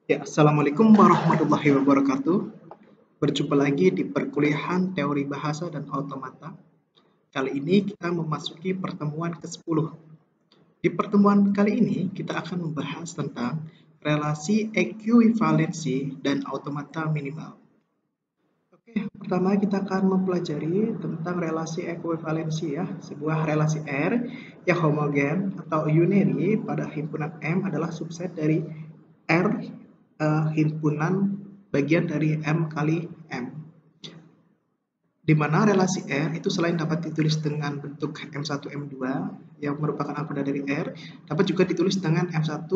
Ya, Assalamualaikum warahmatullahi wabarakatuh. Berjumpa lagi di perkuliahan teori bahasa dan automata. Kali ini kita memasuki pertemuan ke-10. Di pertemuan kali ini kita akan membahas tentang relasi ekuivalensi dan automata minimal. Oke, pertama kita akan mempelajari tentang relasi ekuivalensi ya. Sebuah relasi R yang homogen atau unary pada himpunan M adalah subset dari R himpunan bagian dari M kali M. Di mana relasi R itu selain dapat ditulis dengan bentuk M1, M2 yang merupakan anggoda dari R, dapat juga ditulis dengan M1,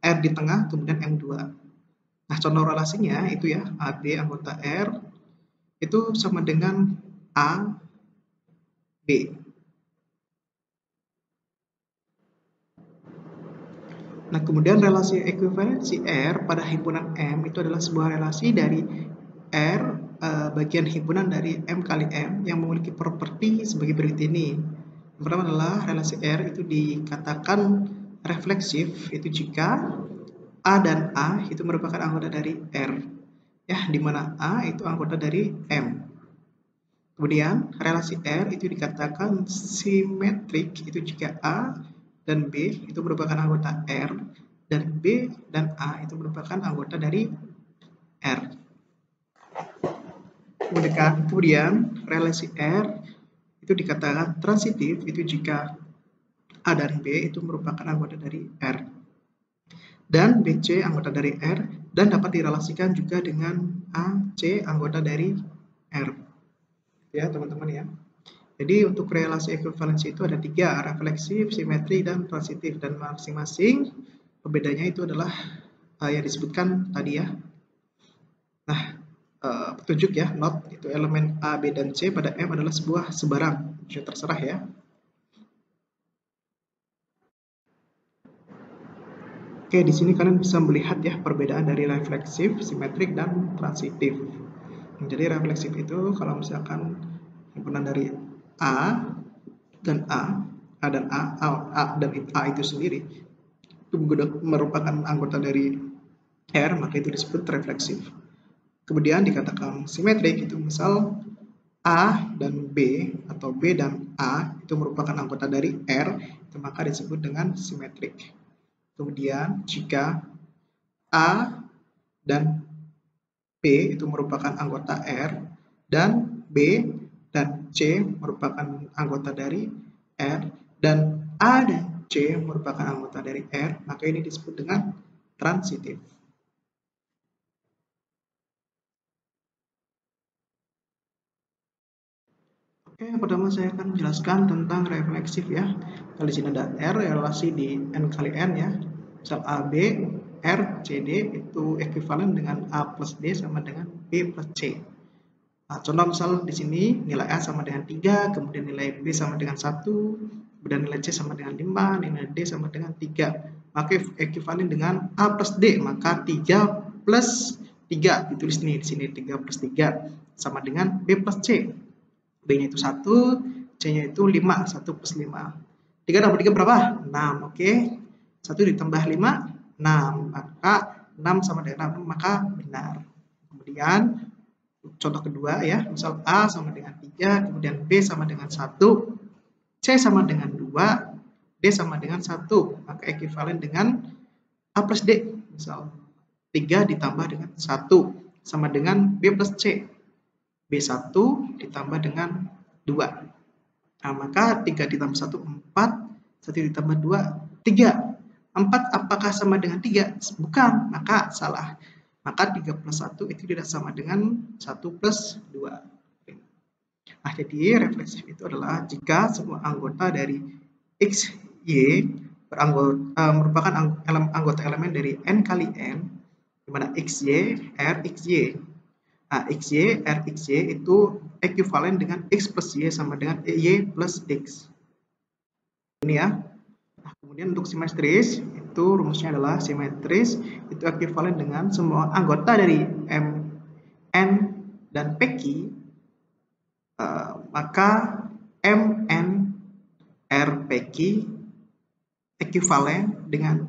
R di tengah, kemudian M2. Nah, contoh relasinya itu ya, AB anggota R itu sama dengan A, B. Nah, kemudian relasi ekuivalensi R pada himpunan M itu adalah sebuah relasi dari R bagian himpunan dari M kali M yang memiliki properti sebagai berikut ini. Yang pertama adalah relasi R itu dikatakan refleksif itu jika A dan A itu merupakan anggota dari R. Ya, di mana A itu anggota dari M. Kemudian relasi R itu dikatakan simetrik itu jika A dan B itu merupakan anggota R dan B dan A itu merupakan anggota dari R. Kemudian relasi R itu dikatakan transitif itu jika A dan B itu merupakan anggota dari R dan BC anggota dari R dan dapat direlasikan juga dengan AC anggota dari R. Ya teman-teman ya. Jadi untuk relasi ekuivalensi itu ada 3, refleksif, simetri, dan transitif. Dan masing-masing pembedanya itu adalah yang disebutkan tadi ya. Nah, petunjuk ya, note itu elemen A, B, dan C pada M adalah sebuah sebarang. Bisa terserah ya. Oke, di sini kalian bisa melihat ya perbedaan dari refleksif, simetrik, dan transitif. Jadi refleksif itu kalau misalkan himpunan dari A dan A dan A dan A itu sendiri itu merupakan anggota dari R, maka itu disebut refleksif. Kemudian dikatakan simetrik itu misal A dan B atau B dan A itu merupakan anggota dari R, itu maka disebut dengan simetrik. Kemudian jika A dan B itu merupakan anggota R dan B dan C merupakan anggota dari R dan A dan C merupakan anggota dari R, maka ini disebut dengan transitif. Oke, yang pertama saya akan menjelaskan tentang refleksif ya. Kalau di sini ada R relasi di N kali N ya. Misal AB, R, CD itu ekuivalen dengan A plus D sama dengan B plus C. Nah, contoh misal di sini nilai A sama dengan 3, kemudian nilai B sama dengan 1, kemudian nilai C sama dengan 5, nilai D sama dengan 3. Maka ekuivalen dengan A plus D, maka 3 plus 3 ditulis nih di sini 3 plus 3 sama dengan B plus C. B-nya itu 1, C-nya itu 5, 1 plus 5. 3 tambah 3 berapa? 6, oke. 1 ditambah 5, 6. Maka 6 sama dengan 6, maka benar. Kemudian contoh kedua ya, misal A sama dengan 3, kemudian B sama dengan 1, C sama dengan 2, D sama dengan 1, maka ekuivalen dengan A plus D. Misal 3 ditambah dengan 1 sama dengan B plus C. B1 ditambah dengan 2. Nah, maka 3 ditambah 1, 4, 1 ditambah 2, 3. 4 apakah sama dengan 3? Bukan, maka salah. Maka 3 plus 1 itu tidak sama dengan 1 plus 2. Nah, jadi refleksif itu adalah jika semua anggota dari X, Y merupakan anggota elemen dari N kali N, di mana X, Y, R, X, Y. Nah, X, Y, R, X, Y itu ekuivalen dengan X plus Y sama dengan Y plus X. Ini ya. Nah, kemudian untuk simetris, itu rumusnya adalah simetris itu ekuivalen dengan semua anggota dari M, N, dan PQ, maka MN, R, PQ ekuivalen dengan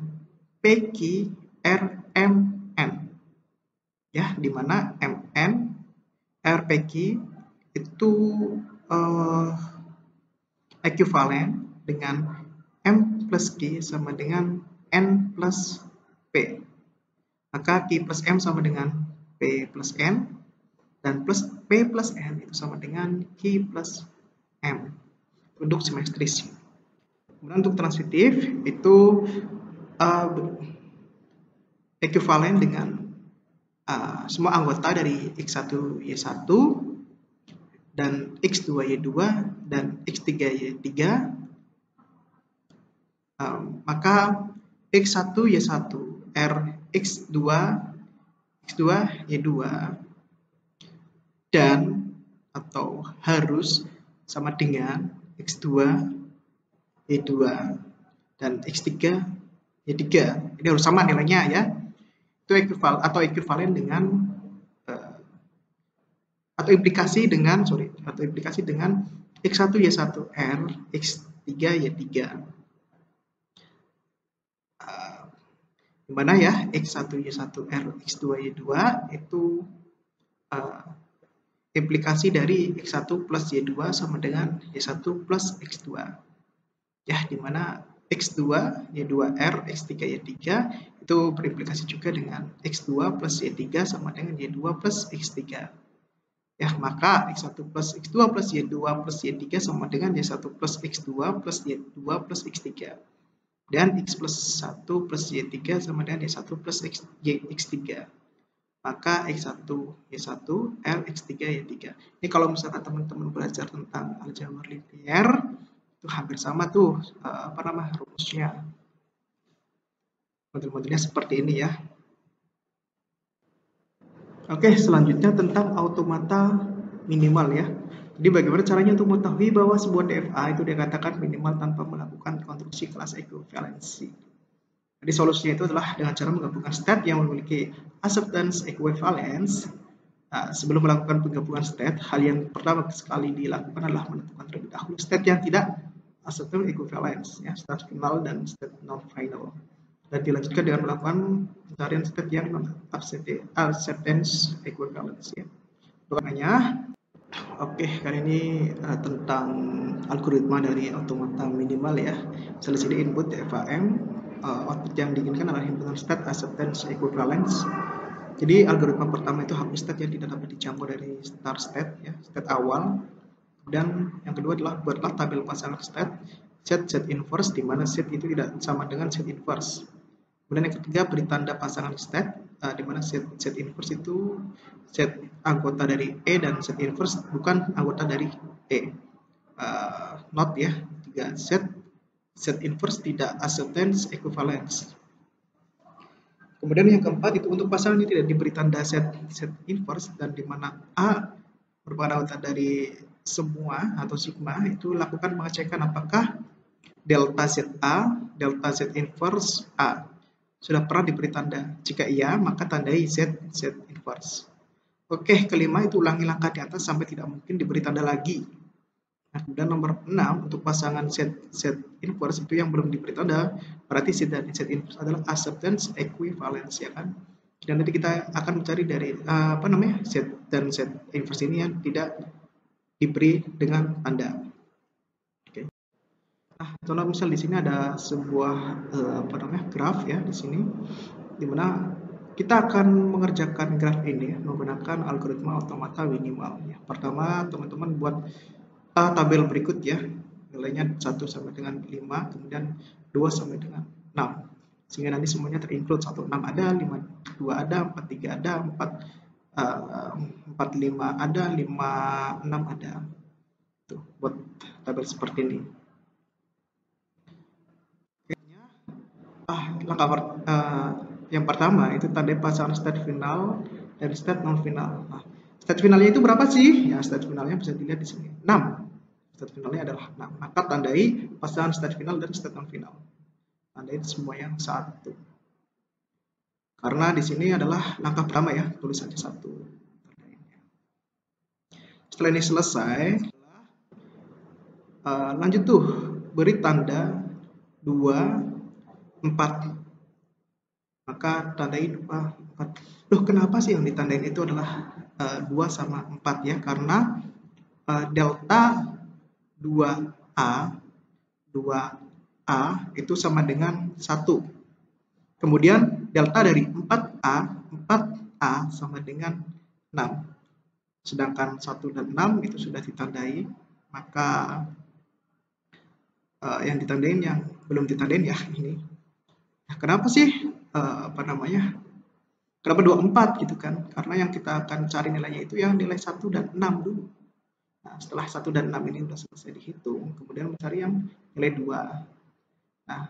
PQ, R, MN. ya, di mana Mn RPQ itu ekuivalen dengan M plus Q sama dengan N plus P. Maka Q plus M sama dengan P plus N, dan plus P plus N itu sama dengan Q plus M untuk simetris. Kemudian untuk transitif itu ekuivalen dengan semua anggota dari X1 Y1 dan X2 Y2 dan X3 Y3, maka X1 Y1 R X2 Y2 dan atau harus sama dengan X2 Y2 dan X3 Y3. Ini harus sama nilainya ya. Itu ekuivalen dengan atau implikasi dengan X1 Y1 R X3 Y3, dimana ya X1 Y1 R X2 Y2 itu implikasi dari X1 plus Y2 sama dengan Y1 plus X2 ya, dimana X2 Y2 R X3 Y3 itu berimplikasi juga dengan X2 plus Y3 sama dengan Y2 plus X3 ya, maka X1 plus X2 plus Y2 plus Y3 sama dengan Y1 plus X2 plus Y2 plus X3, dan X plus 1 plus Y3 sama dengan Y1 plus X3, maka X1 Y1 R X3 Y3. Ini kalau misalkan teman-teman belajar tentang aljabar linear itu hampir sama tuh rumusnya. Model-modelnya seperti ini ya. Oke, selanjutnya tentang automata minimal ya. Jadi bagaimana caranya untuk mengetahui bahwa sebuah DFA itu dikatakan minimal tanpa melakukan konstruksi kelas ekuivalensi. Jadi solusinya itu adalah dengan cara menggabungkan state yang memiliki acceptance equivalence. Sebelum melakukan penggabungan state, hal yang pertama sekali dilakukan adalah menentukan terlebih dahulu state yang tidak acceptance equivalence, ya, state final dan state non final. Dan dilanjutkan dengan melakukan pencarian state yang non acceptance equivalence ya. Doanya, oke, kali ini tentang algoritma dari automata minimal ya. Misalnya sini input DFAM, output yang diinginkan adalah himpunan state acceptance equivalence. Jadi algoritma pertama itu hapus state yang tidak dapat dicampur dari start state ya, state awal. Dan yang kedua adalah buatlah tabel pasangan state set inverse, di mana set itu tidak sama dengan set inverse. Kemudian yang ketiga beri tanda pasangan state, di mana set inverse itu set anggota dari E dan set inverse bukan anggota dari E. Note ya, tiga set inverse tidak acceptance equivalence. Kemudian yang keempat itu untuk pasangan ini tidak diberi tanda set inverse, dan di mana A merupakan anggota dari semua atau sigma, itu lakukan pengecekan apakah delta Z A, delta Z inverse A sudah pernah diberi tanda. Jika iya, maka tandai Z inverse. Oke, kelima itu ulangi langkah di atas sampai tidak mungkin diberi tanda lagi. Nah, kemudian nomor 6 untuk pasangan Z inverse itu yang belum diberi tanda, berarti Z dan Z inverse adalah acceptance equivalence ya kan. Dan nanti kita akan mencari dari Z dan Z inverse ini yang tidak diberi dengan tanda. Oke. Nah, contoh misal di sini ada sebuah graf ya di sini, dimana kita akan mengerjakan graf ini menggunakan algoritma automata minimal. Ya. Pertama, teman-teman buat tabel berikut ya, nilainya 1 sampai dengan 5, kemudian 2 sampai dengan 6, sehingga nanti semuanya terinclude 1, 6 ada, 5, 2 ada, 4, 3 ada, 4, 5 ada, 5, 6 ada. Tuh, buat tabel seperti ini. Langkah yang pertama itu tanda pasangan state final dan state non final. Nah, state finalnya itu berapa sih? Ya, state finalnya bisa dilihat di sini, 6. State finalnya adalah 6. Maka tandai pasangan state final dan state non final. Tandai semua yang 1. Karena di sini adalah langkah pertama ya, tulis saja 1. Setelah ini selesai, lanjut tuh beri tanda 2, 4. maka tandai 2, 4. Loh, kenapa sih yang ditandain itu adalah 2 sama 4 ya? Karena delta 2A itu sama dengan 1. Kemudian delta dari 4A sama dengan 6. Sedangkan 1 dan 6 itu sudah ditandai, maka yang ditandain yang belum ditandain ya ini. Nah, kenapa sih kenapa 24 gitu kan? Karena yang kita akan cari nilainya itu yang nilai 1 dan 6 dulu. Nah, setelah 1 dan 6 ini sudah selesai dihitung, kemudian mencari yang nilai 2. Nah,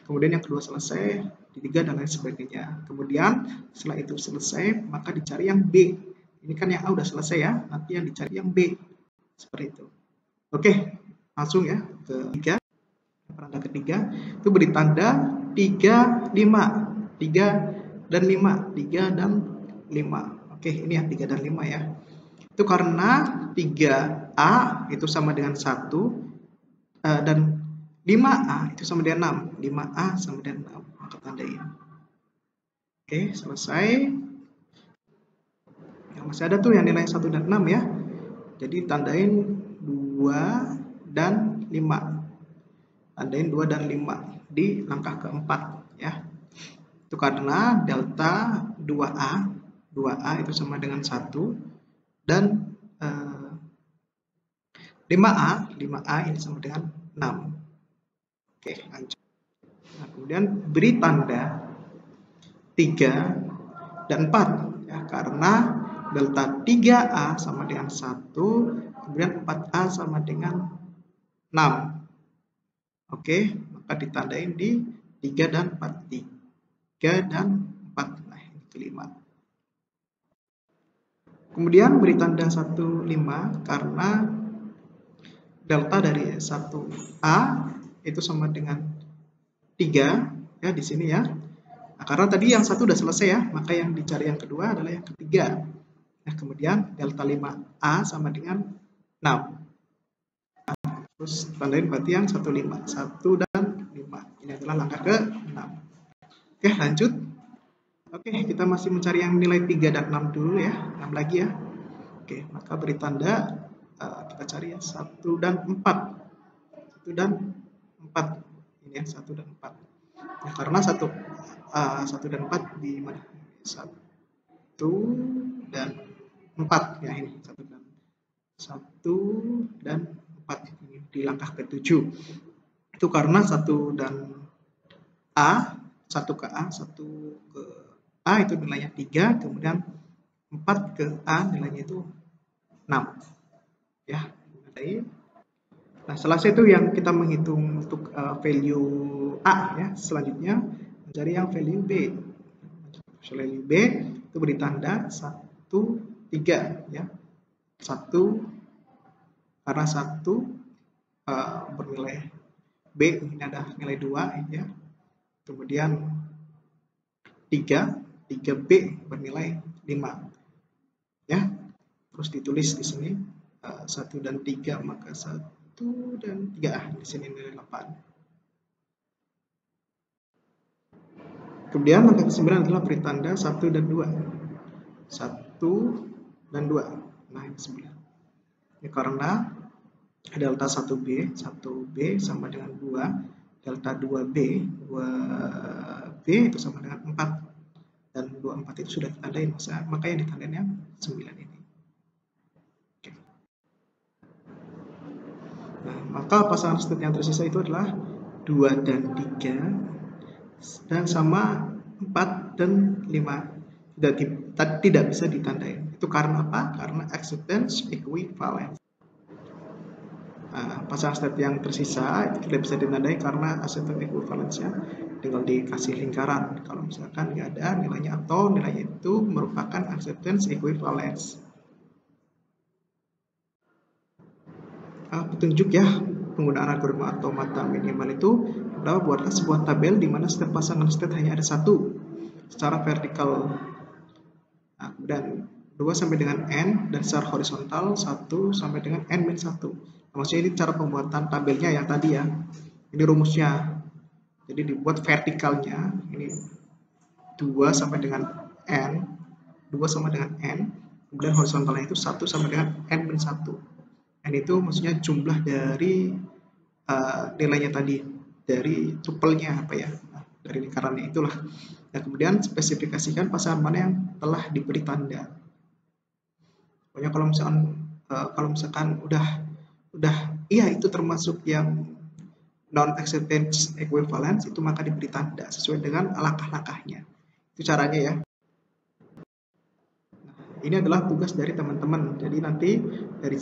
kemudian yang kedua selesai, ketiga dan lain sebagainya. Kemudian setelah itu selesai, maka dicari yang B. Ini kan yang A udah selesai ya, nanti yang dicari yang B. Seperti itu. Oke, langsung ya ke 3. Peranda ketiga itu beri tanda 3, 5. 3 dan 5. 3 dan 5. Oke, ini ya 3 dan 5 ya. Itu karena 3A itu sama dengan 1 dan 5A itu sama dengan 6. 5A sama dengan 6. Maka tandain. Oke, selesai. Yang masih ada tuh yang nilai 1 dan 6 ya. Jadi tandain 2 dan 5. Tandain 2 dan 5 di langkah keempat ya. Itu karena delta 2A itu sama dengan 1 dan 5A ini sama dengan 6. Oke, lanjut. Nah, kemudian beri tanda 3 dan 4 ya, karena delta 3A sama dengan 1, kemudian 4A sama dengan 6. Oke, maka ditandain di 3 dan 4. 3 dan 4. Nah, ini kelima. Kemudian beri tanda 1, 5 karena delta dari 1A itu sama dengan 3 ya di sini ya. Nah, karena tadi yang 1 udah selesai ya, maka yang dicari yang kedua adalah yang ketiga. Nah, kemudian delta 5A sama dengan 6. Terus tandain berarti yang 1, 5. 1 dan 5. Ini adalah langkah ke-6. Oke, lanjut. Oke, kita masih mencari yang nilai 3 dan 6 dulu ya. 6 lagi ya. Oke, maka beri tanda kita cari ya 1 dan 4. 1 dan 4. Ini ya 1 dan 4. Ya, karena 1 dan 4 di mana? 1 dan 4 ya, ini 1 dan 4 ini di langkah ke-7. Itu karena 1 dan A, 1 ke A, 1 ke A itu nilainya 3, kemudian 4 ke A nilainya itu 6. Ya, nah, setelah itu yang kita menghitung untuk value A ya. Selanjutnya mencari yang value B. Value B itu beri tanda 1, 3 ya. 1 karena 1 bernilai B, ini ada nilai 2 ya. Kemudian 3B bernilai 5 ya. Terus ditulis di sini 1 dan 3, maka 1 dan 3 di sini nilai 8. Kemudian langkah ke-9 adalah beri tanda 1 dan 2. 1 dan 2. Nah, ini 9. Ya, karena delta 1B sama dengan 2, delta 2B itu sama dengan 4. Dan 24 itu sudah ditandain, maka yang ditandain yang 9 ini. Oke. Nah, maka pasangan state yang tersisa itu adalah 2 dan 3 dan sama 4 dan 5. Tidak bisa ditandain. Itu karena apa? Karena acceptance equivalence. Nah, pasangan state yang tersisa itu tidak bisa ditandai karena acceptance equivalence-nya tinggal dikasih lingkaran. Kalau misalkan nggak ada nilainya atau nilainya itu merupakan acceptance equivalence. Petunjuk ya penggunaan algoritma automata minimal itu adalah buatlah sebuah tabel di mana setiap pasangan state hanya ada satu secara vertikal. Nah, dan 2 sampai dengan n dan secara horizontal 1 sampai dengan n-1. Maksudnya ini cara pembuatan tabelnya ya tadi ya. Ini rumusnya. Jadi dibuat vertikalnya ini 2 sampai dengan n, 2 sama dengan n, kemudian horizontalnya itu 1 sama dengan n-1. N itu maksudnya jumlah dari nilainya tadi, dari tuplenya apa ya, dari lingkarannya itulah. Nah, kemudian spesifikasikan pasangan mana yang telah diberi tanda. Pokoknya kalau misalkan udah iya itu termasuk yang non acceptance equivalence, itu maka diberi tanda sesuai dengan langkah-langkahnya. Itu caranya ya. Ini adalah tugas dari teman-teman. Jadi nanti dari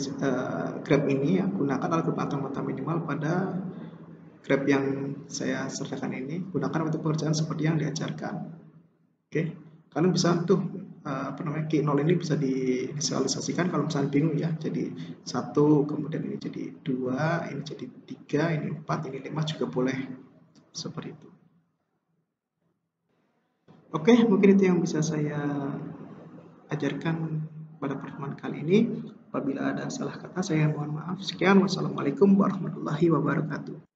grab ini ya, gunakan algoritma automata minimal pada grab yang saya sertakan ini. Gunakan untuk pekerjaan seperti yang diajarkan. Oke, kalian bisa tuh Q0 ini bisa divisualisasikan kalau misalnya bingung ya. Jadi 1, kemudian ini jadi 2, ini jadi 3, ini 4, ini 5 juga boleh. Seperti itu. Oke, mungkin itu yang bisa saya ajarkan pada pertemuan kali ini. Apabila ada salah kata, saya mohon maaf. Sekian, wassalamualaikum warahmatullahi wabarakatuh.